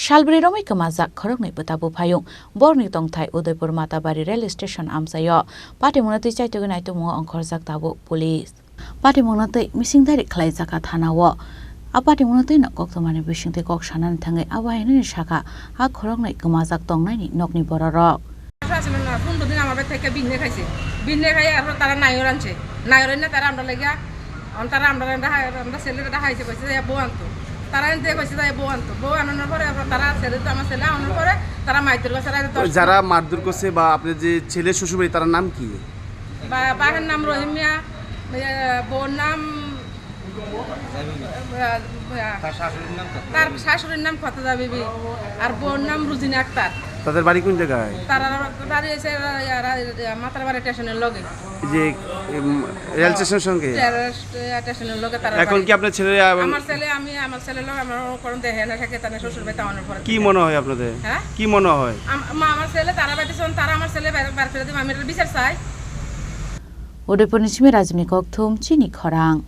Salbrwi Romoi Kwmajak Khoroknwi Bwta-Buphayung Borni Tongthai Udaipur Matabari Rail Station Amsayo Patimungna Chaitogani Tumo Khoroknwi Tabu Police Patimungna Misingdari Khlaijaka Thanawo Apatimungna Nokoktomani Bishingte Kok Shanan Thangai Awaini Shaka Ha Khoroknwi Kwmajak Tongnai Nokni Bororok যারা মারধর করছে বা আপনার যে ছেলে শ্বশুরবাড়ি তার নাম কি? বাবার নাম রহিমিয়া, বোর নাম তার শাশুড়ির নাম খতজা বিবি আর বোর নাম রুজিনা আক্তার। তাদের বাড়ি কোন জায়গায়? তার বাড়ি এসে মাতারবাড়ি স্টেশনের লগে, যে রেল স্টেশনের সঙ্গে স্টেশনের লগে। এখন কি আপনার ছেলে? আমার ছেলে লোক আমার কোন দেখে না থাকে, তার শ্বশুর বাড়ি তাওয়ানোর পরে। কি মনে হয় আপনাদের? হ্যাঁ, কি মনে হয়? আমার ছেলে তারা বাইতেছেন, তারা আমার ছেলে বার করে দিবে, আমি বিচার চাই। Udaipur Nishmi Rajmi Kokthum Chini Khorang